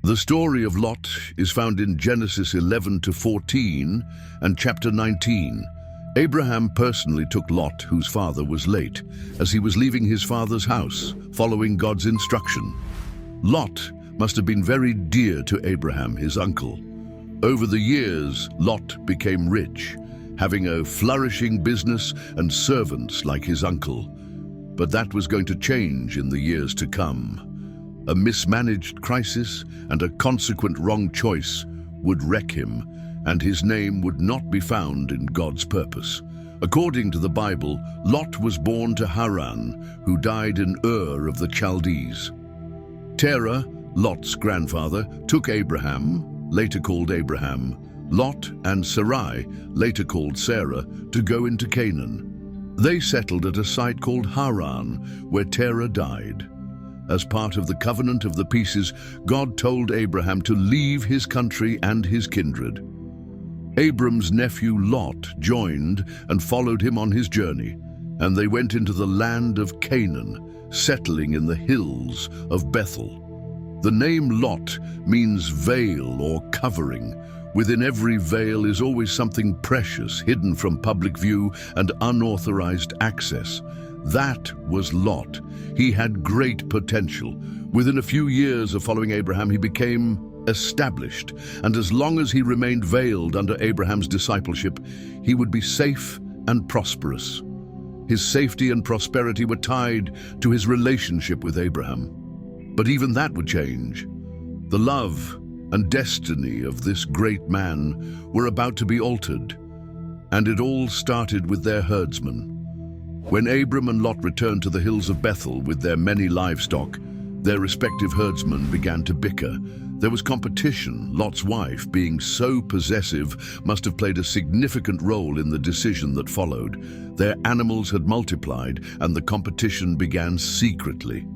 The story of Lot is found in Genesis 11 to 14 and chapter 19. Abraham personally took Lot, whose father was late, as he was leaving his father's house, following God's instruction. Lot must have been very dear to Abraham, his uncle. Over the years, Lot became rich, having a flourishing business and servants like his uncle. But that was going to change in the years to come. A mismanaged crisis and a consequent wrong choice would wreck him, and his name would not be found in God's purpose. According to the Bible, Lot was born to Haran, who died in Ur of the Chaldees. Terah, Lot's grandfather, took Abraham, later called Abraham, Lot and Sarai, later called Sarah, to go into Canaan. They settled at a site called Haran, where Terah died. As part of the covenant of the pieces, God told Abraham to leave his country and his kindred. Abram's nephew Lot joined and followed him on his journey, and they went into the land of Canaan, settling in the hills of Bethel. The name Lot means veil or covering. Within every veil is always something precious, hidden from public view and unauthorized access. That was Lot. He had great potential. Within a few years of following Abraham, he became established, and as long as he remained veiled under Abraham's discipleship, he would be safe and prosperous. His safety and prosperity were tied to his relationship with Abraham. But even that would change. The love and destiny of this great man were about to be altered, and it all started with their herdsmen. When Abram and Lot returned to the hills of Bethel with their many livestock, their respective herdsmen began to bicker. There was competition. Lot's wife, being so possessive, must have played a significant role in the decision that followed. Their animals had multiplied, and the competition began secretly.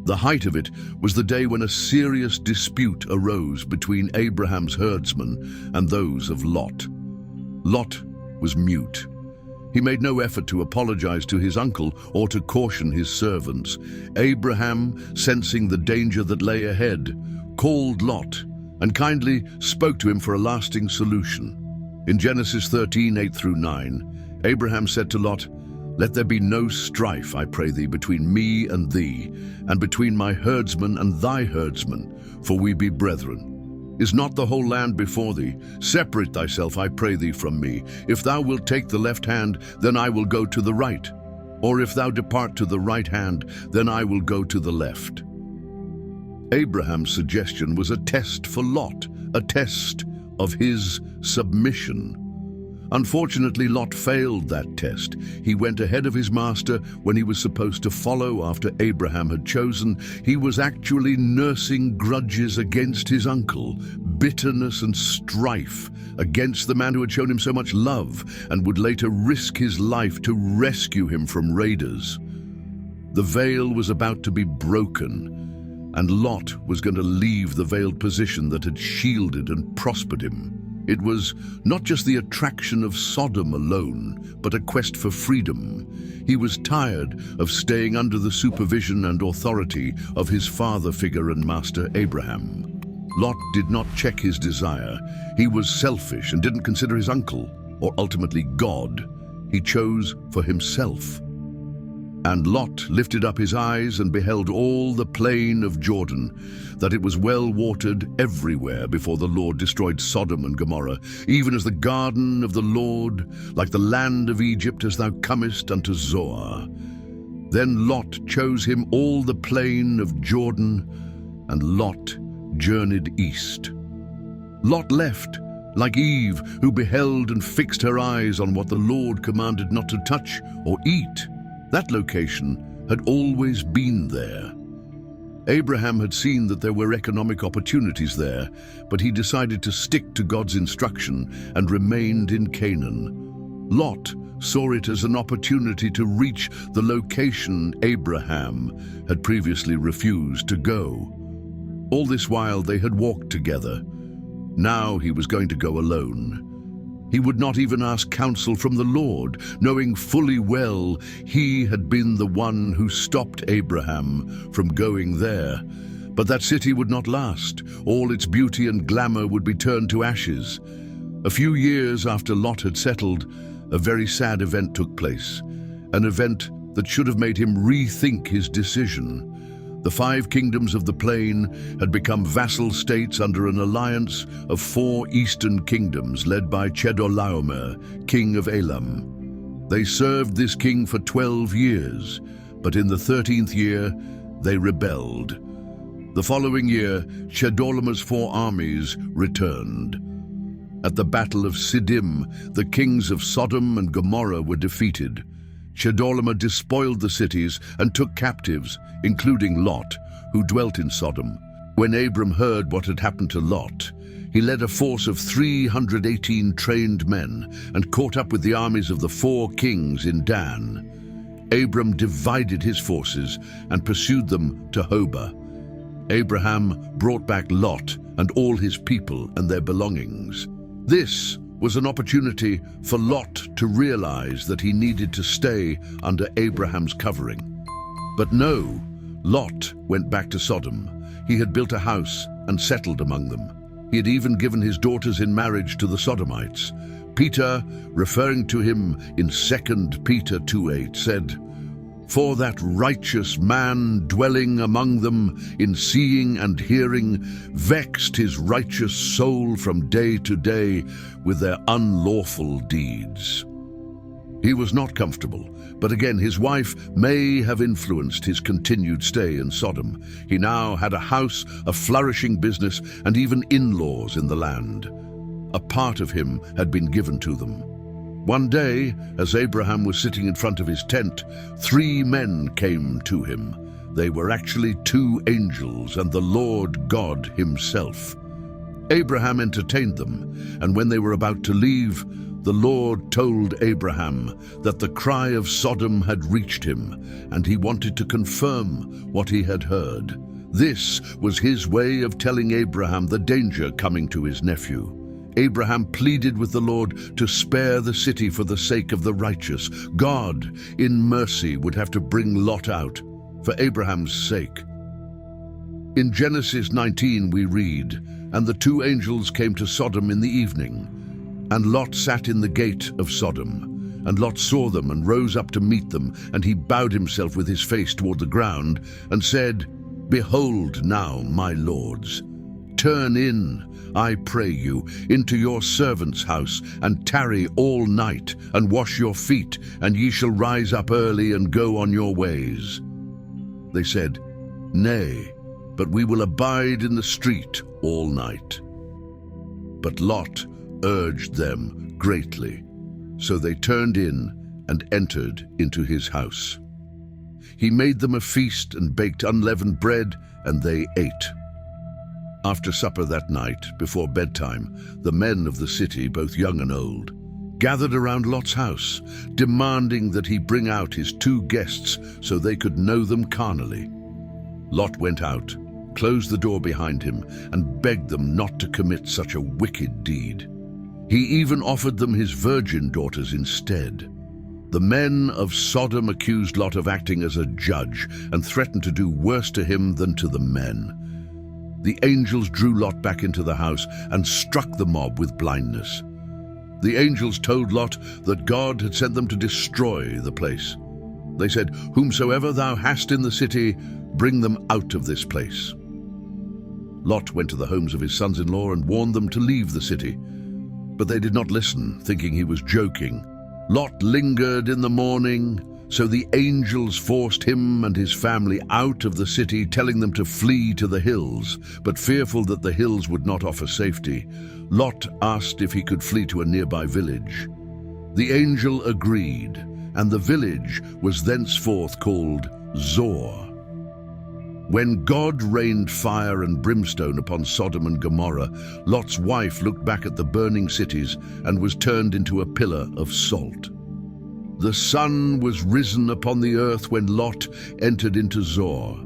The height of it was the day when a serious dispute arose between Abraham's herdsmen and those of Lot. Lot was mute. He made no effort to apologize to his uncle or to caution his servants. Abraham, sensing the danger that lay ahead, called Lot and kindly spoke to him for a lasting solution. In Genesis 13, 8 through 9, Abraham said to Lot, "Let there be no strife, I pray thee, between me and thee, and between my herdsmen and thy herdsmen, for we be brethren. Is not the whole land before thee? Separate thyself, I pray thee, from me. If thou wilt take the left hand, then I will go to the right. Or if thou depart to the right hand, then I will go to the left." Abraham's suggestion was a test for Lot, a test of his submission. Unfortunately, Lot failed that test. He went ahead of his master when he was supposed to follow after Abraham had chosen. He was actually nursing grudges against his uncle, bitterness and strife against the man who had shown him so much love and would later risk his life to rescue him from raiders. The veil was about to be broken, and Lot was going to leave the veiled position that had shielded and prospered him. It was not just the attraction of Sodom alone, but a quest for freedom. He was tired of staying under the supervision and authority of his father figure and master Abraham. Lot did not check his desire. He was selfish and didn't consider his uncle, or ultimately God. He chose for himself. And Lot lifted up his eyes and beheld all the plain of Jordan, that it was well watered everywhere before the Lord destroyed Sodom and Gomorrah, even as the garden of the Lord, like the land of Egypt, as thou comest unto Zoar. Then Lot chose him all the plain of Jordan, and Lot journeyed east. Lot left, like Eve, who beheld and fixed her eyes on what the Lord commanded not to touch or eat. That location had always been there. Abraham had seen that there were economic opportunities there, but he decided to stick to God's instruction and remained in Canaan. Lot saw it as an opportunity to reach the location Abraham had previously refused to go. All this while they had walked together. Now he was going to go alone. He would not even ask counsel from the Lord, knowing fully well he had been the one who stopped Abraham from going there. But that city would not last. All its beauty and glamour would be turned to ashes. A few years after Lot had settled, a very sad event took place, an event that should have made him rethink his decision. The 5 kingdoms of the plain had become vassal states under an alliance of 4 eastern kingdoms led by Chedorlaomer, king of Elam. They served this king for 12 years, but in the 13th year they rebelled. The following year, Chedorlaomer's 4 armies returned. At the Battle of Siddim, the kings of Sodom and Gomorrah were defeated. Chedorlaomer despoiled the cities and took captives, including Lot, who dwelt in Sodom. When Abram heard what had happened to Lot, he led a force of 318 trained men and caught up with the armies of the 4 kings in Dan. Abram divided his forces and pursued them to Hobah. Abraham brought back Lot and all his people and their belongings. This was an opportunity for Lot to realize that he needed to stay under Abraham's covering. But no, Lot went back to Sodom. He had built a house and settled among them. He had even given his daughters in marriage to the Sodomites. Peter, referring to him in 2 Peter 2:8, said, "For that righteous man dwelling among them in seeing and hearing vexed his righteous soul from day to day with their unlawful deeds." He was not comfortable, but again his wife may have influenced his continued stay in Sodom. He now had a house, a flourishing business, and even in-laws in the land. A part of him had been given to them. One day, as Abraham was sitting in front of his tent, 3 men came to him. They were actually 2 angels and the Lord God himself. Abraham entertained them, and when they were about to leave, the Lord told Abraham that the cry of Sodom had reached him, and he wanted to confirm what he had heard. This was his way of telling Abraham the danger coming to his nephew. Abraham pleaded with the Lord to spare the city for the sake of the righteous. God, in mercy, would have to bring Lot out for Abraham's sake. In Genesis 19 we read, "And the 2 angels came to Sodom in the evening, and Lot sat in the gate of Sodom. And Lot saw them and rose up to meet them, and he bowed himself with his face toward the ground and said, 'Behold now, my lords, turn in, I pray you, into your servant's house, and tarry all night, and wash your feet, and ye shall rise up early and go on your ways.' They said, 'Nay, but we will abide in the street all night.' But Lot urged them greatly, so they turned in and entered into his house. He made them a feast and baked unleavened bread, and they ate. After supper that night, before bedtime, the men of the city, both young and old, gathered around Lot's house, demanding that he bring out his 2 guests so they could know them carnally. Lot went out, closed the door behind him, and begged them not to commit such a wicked deed. He even offered them his virgin daughters instead. The men of Sodom accused Lot of acting as a judge and threatened to do worse to him than to the men. The angels drew Lot back into the house and struck the mob with blindness. The angels told Lot that God had sent them to destroy the place. They said, "Whomsoever thou hast in the city, bring them out of this place." Lot went to the homes of his sons-in-law and warned them to leave the city. But they did not listen, thinking he was joking. Lot lingered in the morning, so the angels forced him and his family out of the city, telling them to flee to the hills. But fearful that the hills would not offer safety, Lot asked if he could flee to a nearby village. The angel agreed, and the village was thenceforth called Zoar. When God rained fire and brimstone upon Sodom and Gomorrah, Lot's wife looked back at the burning cities and was turned into a pillar of salt. The sun was risen upon the earth when Lot entered into Zoar.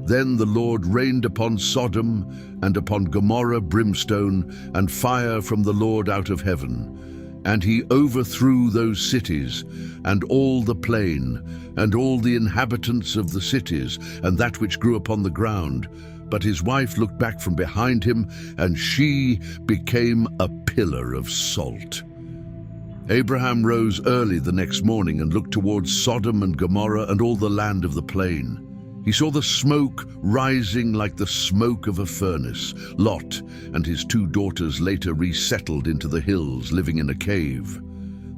Then the Lord rained upon Sodom and upon Gomorrah brimstone and fire from the Lord out of heaven. And he overthrew those cities, and all the plain, and all the inhabitants of the cities, and that which grew upon the ground, but his wife looked back from behind him, and she became a pillar of salt. Abraham rose early the next morning and looked towards Sodom and Gomorrah and all the land of the plain. He saw the smoke rising like the smoke of a furnace. Lot and his 2 daughters later resettled into the hills, living in a cave.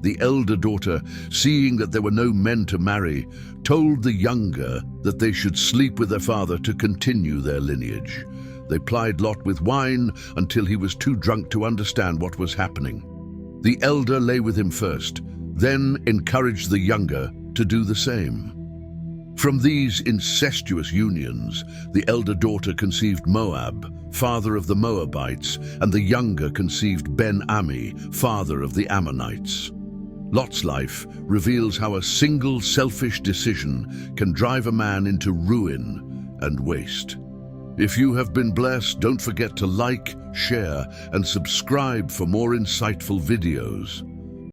The elder daughter, seeing that there were no men to marry, told the younger that they should sleep with their father to continue their lineage. They plied Lot with wine until he was too drunk to understand what was happening. The elder lay with him first, then encouraged the younger to do the same. From these incestuous unions, the elder daughter conceived Moab, father of the Moabites, and the younger conceived Ben-Ami, father of the Ammonites. Lot's life reveals how a single selfish decision can drive a man into ruin and waste. If you have been blessed, don't forget to like, share, and subscribe for more insightful videos.